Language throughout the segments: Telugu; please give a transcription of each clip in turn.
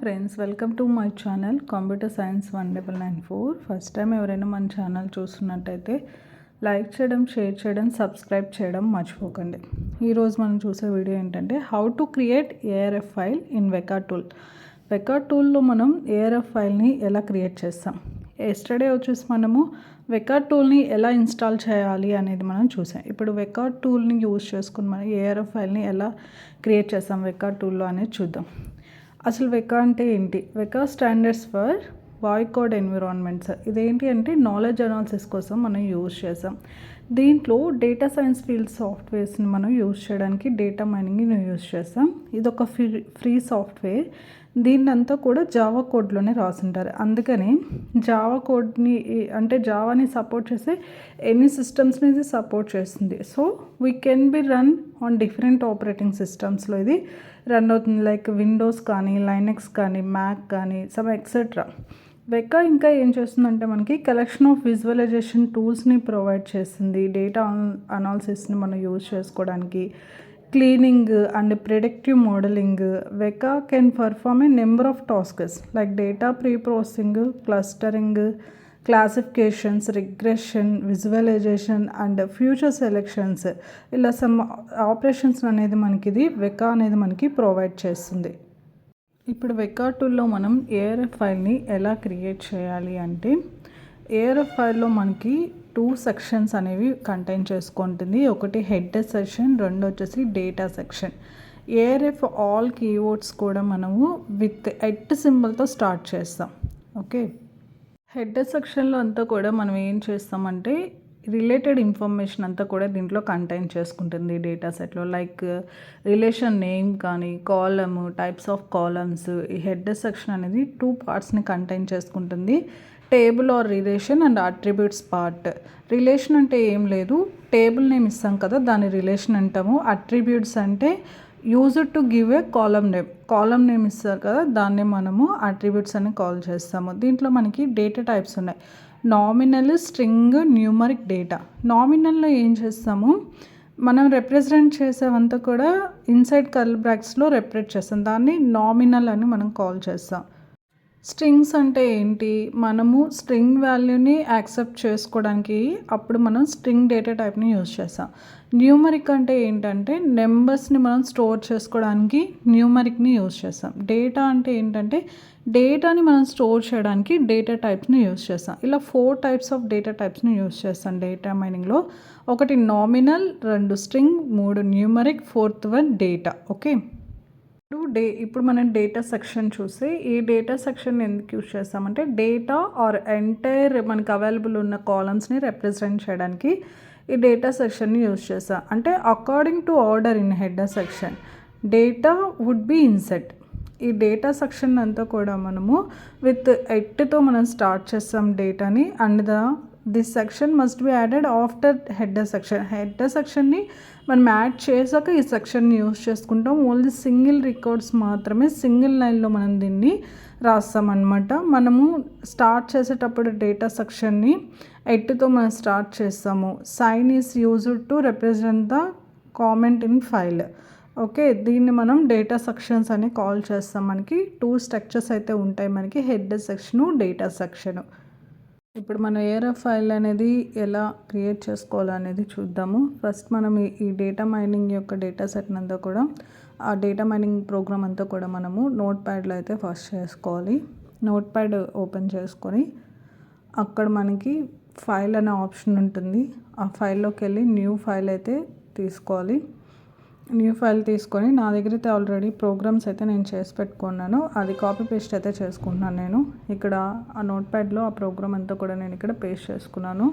Friends, welcome to my channel computer science 1994. First time ఎవరైనా మన ఛానల్ చూస్తున్నట్టయితే లైక్ చేయడం, షేర్ చేయడం, సబ్స్క్రైబ్ చేయడం మర్చిపోకండి. ఈరోజు మనం చూసే వీడియో ఏంటంటే how to create ARFF file in Weka tool. Weka టూల్లో మనం ఏఆర్ఎఫ్ ఫైల్ని ఎలా క్రియేట్ చేస్తాం. ఎస్టర్డే వచ్చేసి మనము వెకా టూల్ని ఎలా ఇన్స్టాల్ చేయాలి అనేది మనం చూసాం. ఇప్పుడు వెకా టూల్ని యూజ్ చేసుకుని మనం ఏఆర్ఎఫ్ ఫైల్ని ఎలా క్రియేట్ చేస్తాం వెకా టూల్లో అనేది చూద్దాం. అసలు వెకా అంటే ఏంటి? Weka standards for void code environments. ఇదేంటి అంటే నాలెడ్జ్ అనాలిసిస్ కోసం మనం యూజ్ చేసాం. దీంట్లో డేటా సైన్స్ ఫీల్డ్ సాఫ్ట్వేర్స్ని మనం యూజ్ చేయడానికి డేటా మైనింగ్ని యూజ్ చేస్తాం. ఇది ఒక ఫ్రీ సాఫ్ట్వేర్. దీన్నంతా కూడా జావా కోడ్లోనే రాసింటారు. అందుకని జావా కోడ్ని అంటే జావాని సపోర్ట్ చేసే ఎన్ని సిస్టమ్స్ని ఇది సపోర్ట్ చేస్తుంది. So we can be run on different operating సిస్టమ్స్లో ఇది రన్ అవుతుంది. లైక్ విండోస్ కానీ, లైనక్స్ కానీ, మ్యాక్ కానీ, సమ్ ఎక్సెట్రా. వెకా ఇంకా ఏం చేస్తుందంటే మనకి కలెక్షన్ ఆఫ్ విజువలైజేషన్ టూల్స్ని ప్రొవైడ్ చేస్తుంది. డేటా అనాలిసిస్ని మనం యూజ్ చేసుకోవడానికి, cleaning and predictive modelling. Weka can perform a number of tasks like data pre processing, clustering, classifications, regression, visualisation and future selections. ఇలా సమ్ ఆపరేషన్స్ అనేది మనకి ఇది వెకా అనేది మనకి ప్రొవైడ్ చేస్తుంది. ఇప్పుడు వెకా టూల్లో మనం ఏఆర్ఎఫ్ ఫైల్ని ఎలా క్రియేట్ చేయాలి అంటే, ఏఆర్ఎఫ్ ఫైల్లో మనకి 2 సెక్షన్స్ అనేవి కంటైన్ చేసుకుంటుంది. ఒకటి హెడ్ సెక్షన్, రెండు వచ్చేసి data section. ARF all keywords కూడా మనము విత్ ఎట్ సింబల్తో స్టార్ట్ చేస్తాం. ఓకే, హెడ్ సెక్షన్లో అంతా కూడా మనం ఏం చేస్తామంటే రిలేటెడ్ ఇన్ఫర్మేషన్ అంతా కూడా దీంట్లో కంటైన్ చేసుకుంటుంది డేటా సెట్లో. లైక్ రిలేషన్ నేమ్ కానీ, కాలమ్, టైప్స్ ఆఫ్ కాలమ్స్. ఈ హెడ్ సెక్షన్ అనేది 2 పార్ట్స్ని కంటైన్ చేసుకుంటుంది. Table or relation and attributes part. Relation అంటే ఏం లేదు, టేబుల్ నేమ్ ఇస్తాం కదా దాన్ని రిలేషన్ అంటాము. అట్రిబ్యూట్స్ అంటే used to give a column name ఇస్తారు కదా దాన్నే మనము అట్రిబ్యూట్స్ అని కాల్ చేస్తాము. దీంట్లో మనకి డేటా టైప్స్ ఉన్నాయి. Nominal, string, numeric data. నామినల్లో ఏం చేస్తాము, మనం రిప్రజెంట్ చేసేవంతా కూడా ఇన్సైడ్ కర్లీ బ్రాకెట్స్లో రిప్రజెంట్ చేస్తాం. దాన్ని నామినల్ అని మనం కాల్ చేస్తాం. స్ట్రింగ్స్ అంటే ఏంటి, మనము స్ట్రింగ్ వాల్యూని యాక్సెప్ట్ చేసుకోవడానికి అప్పుడు మనం స్ట్రింగ్ డేటా టైప్ని యూజ్ చేస్తాం. న్యూమరిక్ అంటే ఏంటంటే నెంబర్స్ని మనం స్టోర్ చేసుకోవడానికి న్యూమరిక్ని యూజ్ చేస్తాం. డేటా అంటే ఏంటంటే డేటాని మనం స్టోర్ చేయడానికి డేటా టైప్స్ని యూజ్ చేస్తాం. ఇలా 4 టైప్స్ ఆఫ్ డేటా టైప్స్ని యూజ్ చేస్తాం డేటా మైనింగ్లో. ఒకటి nominal, 2 string, 3 numeric, 4th one data. Okay, ఇప్పుడు మనం డేటా సెక్షన్ చూస్తే ఈ డేటా సెక్షన్ ఎందుకు యూజ్ చేస్తామంటే డేటా ఆర్ ఎంటైర్ మనకి అవైలబుల్ ఉన్న కాలమ్స్ని రిప్రజెంట్ చేయడానికి ఈ డేటా సెక్షన్ని యూజ్ చేస్తాం. అంటే according to order in header section data would be inset. ఈ డేటా సెక్షన్ అంతా కూడా మనము విత్ ఎట్తో మనం స్టార్ట్ చేస్తాం డేటాని. And this section must be added after header section. Header సెక్షన్ని మనం యాడ్ చేశాక ఈ సెక్షన్ని యూజ్ చేసుకుంటాం. ఓన్లీ సింగిల్ రికార్డ్స్ మాత్రమే సింగిల్ లైన్లో మనం దీన్ని రాస్తామన్నమాట. మనము స్టార్ట్ చేసేటప్పుడు డేటా సెక్షన్ని ఎట్తో మనం స్టార్ట్ చేస్తాము. Sign is used to represent the comment in file. Okay, దీన్ని మనం డేటా సెక్షన్స్ అని కాల్ చేస్తాం. మనకి 2 స్ట్రక్చర్స్ అయితే ఉంటాయి మనకి, హెడ్ సెక్షను, డేటా సెక్షను. ఇప్పుడు మనం ఏఆర్ఎఫ్ ఫైల్ అనేది ఎలా క్రియేట్ చేసుకోవాలనేది చూద్దాము. ఫస్ట్ మనం ఈ డేటా మైనింగ్ యొక్క డేటా సెట్ని అంతా కూడా ఆ డేటా మైనింగ్ ప్రోగ్రామ్ అంతా కూడా మనము నోట్ ప్యాడ్లో అయితే ఫస్ట్ చేసుకోవాలి. నోట్ ప్యాడ్ ఓపెన్ చేసుకొని అక్కడ మనకి ఫైల్ అనే ఆప్షన్ ఉంటుంది. ఆ ఫైల్లోకి వెళ్ళి న్యూ ఫైల్ అయితే తీసుకోవాలి. న్యూ ఫైల్ తీసుకొని నా దగ్గర అయితే ఆల్రెడీ ప్రోగ్రామ్స్ అయితే నేను చేసి పెట్టుకున్నాను. అది కాపీ పేస్ట్ అయితే చేసుకుంటున్నాను నేను. ఇక్కడ ఆ నోట్ ప్యాడ్లో ఆ ప్రోగ్రామ్ అంతా కూడా నేను ఇక్కడ పేస్ట్ చేసుకున్నాను.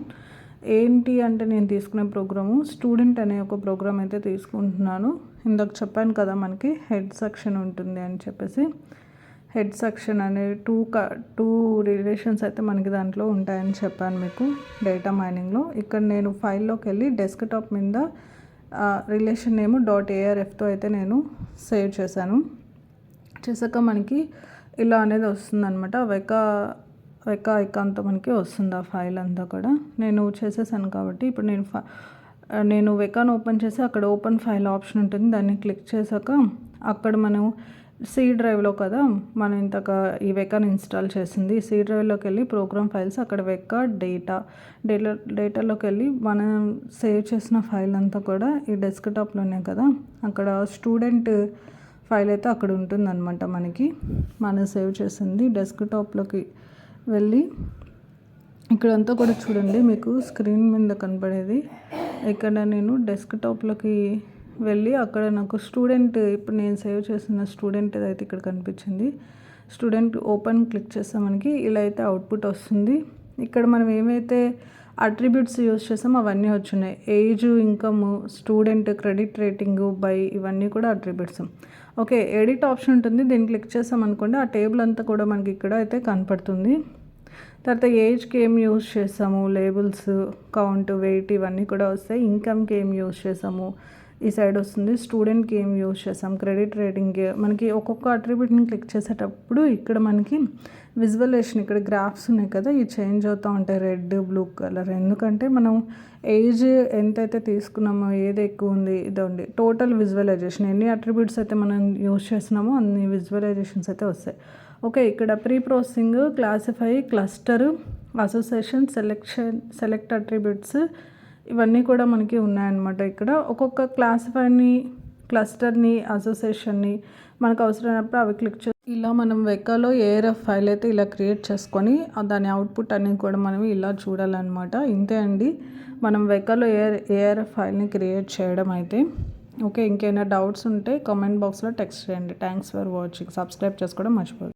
ఏంటి అంటే నేను తీసుకునే ప్రోగ్రాము స్టూడెంట్ అనే ఒక ప్రోగ్రామ్ అయితే తీసుకుంటున్నాను. ఇందాక చెప్పాను కదా మనకి హెడ్ సెక్షన్ ఉంటుంది అని చెప్పేసి. హెడ్ సెక్షన్ అనే 2 రిలేషన్స్ అయితే మనకి దాంట్లో ఉంటాయని చెప్పాను మీకు డేటా మైనింగ్లో. ఇక్కడ నేను ఫైల్లోకి వెళ్ళి డెస్క్టాప్ మీద రిలేషన్ నేమ్ .arfతో అయితే నేను సేవ్ చేశాను. చేశాక మనకి ఇలా అనేది వస్తుందన్నమాట. వెకా ఐకాన్తో మనకి వస్తుంది ఆ ఫైల్ అంతా కూడా. నేను చేసేసాను కాబట్టి ఇప్పుడు నేను వెకాను ఓపెన్ చేసి అక్కడ ఓపెన్ ఫైల్ ఆప్షన్ ఉంటుంది. దాన్ని క్లిక్ చేశాక అక్కడ మనం సి డ్రైవ్లో కదా మనం ఇంతక ఈ వెకాని ఇన్స్టాల్ చేసింది. సి డ్రైవ్లోకి వెళ్ళి ప్రోగ్రామ్ ఫైల్స్, అక్కడ వెకా డేటాలోకి వెళ్ళి మనం సేవ్ చేసిన ఫైల్ అంతా కూడా ఈ డెస్క్టాప్లోనే కదా, అక్కడ స్టూడెంట్ ఫైల్ అయితే అక్కడ ఉంటుందన్నమాట. మనకి మనం సేవ్ చేసింది డెస్క్టాప్లోకి వెళ్ళి ఇక్కడంతా కూడా చూడండి, మీకు స్క్రీన్ మీద కనపడేది. ఇక్కడ నేను డెస్క్టాప్లోకి వెళ్ళి అక్కడ నాకు స్టూడెంట్, ఇప్పుడు నేను సేవ్ చేసిన స్టూడెంట్ అయితే ఇక్కడ కనిపించింది. స్టూడెంట్ ఓపెన్ క్లిక్ చేస్తే మనకి ఇలా అయితే అవుట్పుట్ వస్తుంది. ఇక్కడ మనం ఏమైతే అట్రిబ్యూట్స్ యూజ్ చేసామో అవన్నీ వచ్చున్నాయి. Age, income, student, credit rating, buy, ఇవన్నీ కూడా అట్రిబ్యూట్స్. ఓకే, ఎడిట్ ఆప్షన్ ఉంటుంది, దీన్ని క్లిక్ చేసామనుకోండి ఆ టేబుల్ అంతా కూడా మనకి ఇక్కడ అయితే కనపడుతుంది. తర్వాత ఏజ్కి ఏం యూజ్ చేసాము, లేబుల్స్, కౌంట్, వెయిట్ ఇవన్నీ కూడా వస్తాయి. ఇన్కమ్కి ఏం యూజ్ చేసాము ఈ సైడ్ వస్తుంది. స్టూడెంట్కి ఏం యూజ్ చేసాం, క్రెడిట్ రేటింగ్, మనకి ఒక్కొక్క అట్రిబ్యూట్ని క్లిక్ చేసేటప్పుడు ఇక్కడ మనకి విజువలేషన్, ఇక్కడ గ్రాఫ్స్ ఉన్నాయి కదా, ఇవి చేంజ్ అవుతూ ఉంటాయి రెడ్, బ్లూ కలర్. ఎందుకంటే మనం ఏజ్ ఎంతైతే తీసుకున్నామో, ఏది ఎక్కువ ఉంది, ఇదండి టోటల్ విజువలైజేషన్. ఎన్ని అట్రిబ్యూట్స్ అయితే మనం యూజ్ చేసినామో అన్ని విజువలైజేషన్స్ అయితే వస్తాయి. ఓకే, ఇక్కడ pre processing, classify, cluster, association, select attributes ఇవన్నీ కూడా మనకి ఉన్నాయన్నమాట. ఇక్కడ ఒక్కొక్క క్లాసిఫైని, క్లస్టర్ని, అసోసియేషన్ని మనకు అవసరమైనప్పుడు అవి క్లిక్ చేసి ఇలా మనం వెకాలో ఏఆర్ఎఫ్ ఫైల్ అయితే ఇలా క్రియేట్ చేసుకొని దాని అవుట్పుట్ అనేది కూడా మనం ఇలా చూడాలన్నమాట. ఇంతే అండి మనం వెకాలో ఏఆర్ఎఫ్ ఫైల్ని క్రియేట్ చేయడం అయితే. ఓకే, ఇంకేమైనా డౌట్స్ ఉంటే కామెంట్ బాక్స్లో టెక్స్ట్ చేయండి. Thanks for watching. సబ్స్క్రైబ్ చేసుకోవడం మర్చిపోదు.